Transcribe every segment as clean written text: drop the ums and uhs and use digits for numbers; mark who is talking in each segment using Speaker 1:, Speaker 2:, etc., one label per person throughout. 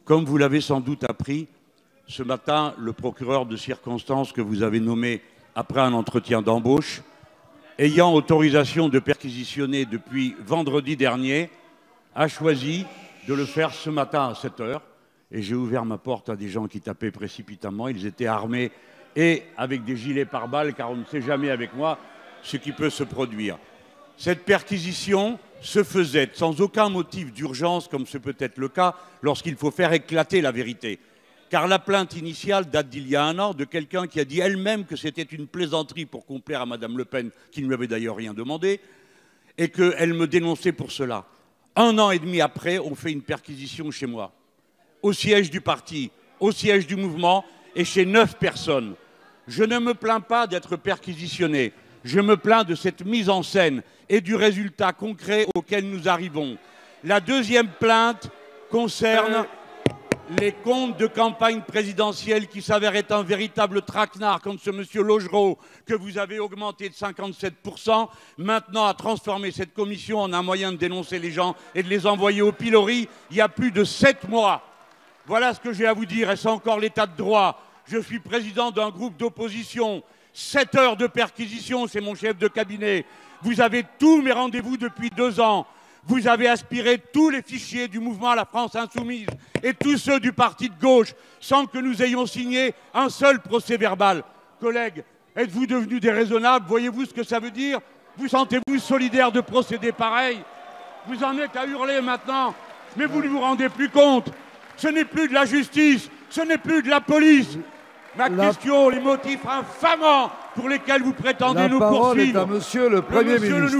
Speaker 1: Comme vous l'avez sans doute appris, ce matin, le procureur de circonstance que vous avez nommé après un entretien d'embauche, ayant autorisation de perquisitionner depuis vendredi dernier, a choisi de le faire ce matin à 7 heures. Et j'ai ouvert ma porte à des gens qui tapaient précipitamment. Ils étaient armés et avec des gilets pare-balles, car on ne sait jamais avec moi ce qui peut se produire. Cette perquisition se faisait sans aucun motif d'urgence, comme ce peut être le cas lorsqu'il faut faire éclater la vérité. Car la plainte initiale date d'il y a un an de quelqu'un qui a dit elle-même que c'était une plaisanterie pour complaire à Mme Le Pen, qui ne lui avait d'ailleurs rien demandé, et qu'elle me dénonçait pour cela. 1 an et demi après, on fait une perquisition chez moi, au siège du parti, au siège du mouvement, et chez 9 personnes. Je ne me plains pas d'être perquisitionné, je me plains de cette mise en scène et du résultat concret auquel nous arrivons. La deuxième plainte concerne les comptes de campagne présidentielle qui s'avèrent être un véritable traquenard, comme ce monsieur Logereau, que vous avez augmenté de 57%, maintenant a transformé cette commission en un moyen de dénoncer les gens et de les envoyer au pilori il y a plus de 7 mois. Voilà ce que j'ai à vous dire, et c'est encore l'état de droit. Je suis président d'un groupe d'opposition. 7 heures de perquisition, c'est mon chef de cabinet. Vous avez tous mes rendez-vous depuis 2 ans. Vous avez aspiré tous les fichiers du mouvement à la France Insoumise et tous ceux du parti de gauche sans que nous ayons signé un seul procès-verbal. Collègues, êtes-vous devenus déraisonnables? Voyez-vous ce que ça veut dire? Vous sentez-vous solidaire de procéder pareil? Vous en êtes à hurler maintenant, mais vous ne vous rendez plus compte. Ce n'est plus de la justice, ce n'est plus de la police. Ma question, les motifs infamants pour lesquels vous prétendez nous poursuivre.
Speaker 2: La parole est à monsieur le Premier ministre.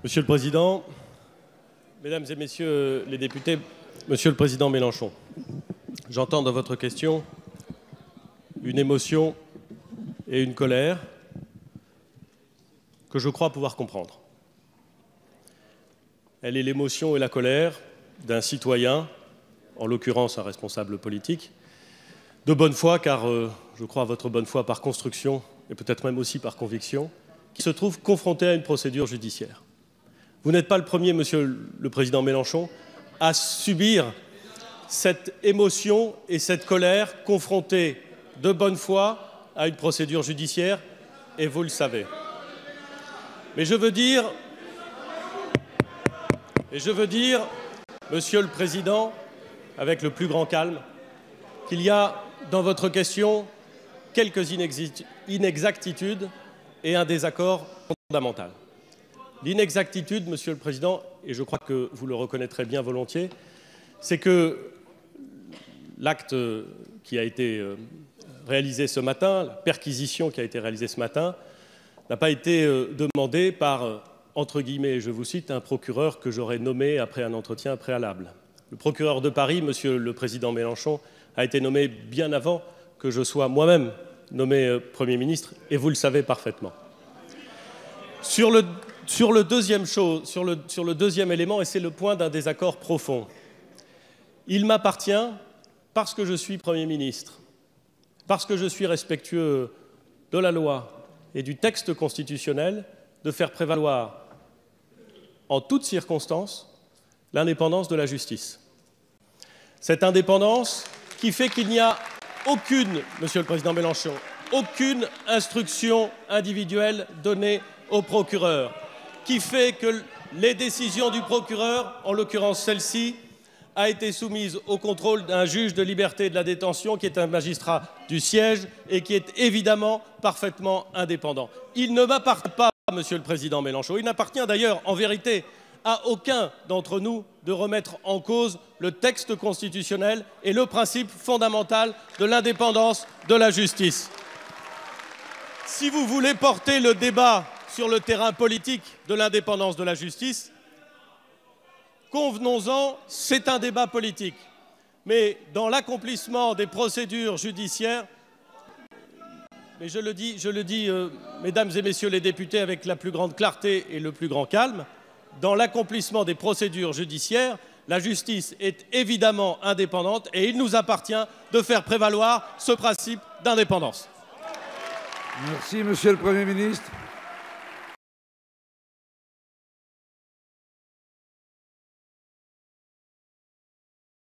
Speaker 3: Monsieur le Président, Mesdames et Messieurs les députés, Monsieur le Président Mélenchon, j'entends dans votre question une émotion et une colère que je crois pouvoir comprendre. Elle est l'émotion et la colère d'un citoyen, en l'occurrence un responsable politique, de bonne foi, car je crois à votre bonne foi par construction et peut-être même aussi par conviction, qui se trouve confronté à une procédure judiciaire. Vous n'êtes pas le premier, Monsieur le Président Mélenchon, à subir cette émotion et cette colère confrontée de bonne foi à une procédure judiciaire, et vous le savez. Mais je veux dire, Monsieur le Président, avec le plus grand calme, qu'il y a dans votre question quelques inexactitudes et un désaccord fondamental. L'inexactitude, Monsieur le Président, et je crois que vous le reconnaîtrez bien volontiers, c'est que l'acte qui a été réalisé ce matin, la perquisition qui a été réalisée ce matin, n'a pas été demandé par, entre guillemets, je vous cite, un procureur que j'aurais nommé après un entretien préalable. Le procureur de Paris, Monsieur le Président Mélenchon, a été nommé bien avant que je sois moi-même nommé Premier ministre, et vous le savez parfaitement. Sur le deuxième élément, et c'est le point d'un désaccord profond, il m'appartient, parce que je suis Premier ministre, parce que je suis respectueux de la loi et du texte constitutionnel, de faire prévaloir en toutes circonstances l'indépendance de la justice. Cette indépendance qui fait qu'il n'y a aucune, Monsieur le Président Mélenchon, aucune instruction individuelle donnée au procureur, qui fait que les décisions du procureur, en l'occurrence celle-ci, a été soumise au contrôle d'un juge de liberté et de la détention qui est un magistrat du siège et qui est évidemment parfaitement indépendant. Il ne m'appartient pas, Monsieur le Président Mélenchon, il n'appartient d'ailleurs en vérité à aucun d'entre nous de remettre en cause le texte constitutionnel et le principe fondamental de l'indépendance de la justice. Si vous voulez porter le débat sur le terrain politique de l'indépendance de la justice, convenons-en, c'est un débat politique. Mais dans l'accomplissement des procédures judiciaires, mais je le dis, mesdames et messieurs les députés, avec la plus grande clarté et le plus grand calme, dans l'accomplissement des procédures judiciaires, la justice est évidemment indépendante et il nous appartient de faire prévaloir ce principe d'indépendance.
Speaker 2: Merci, Monsieur le Premier ministre.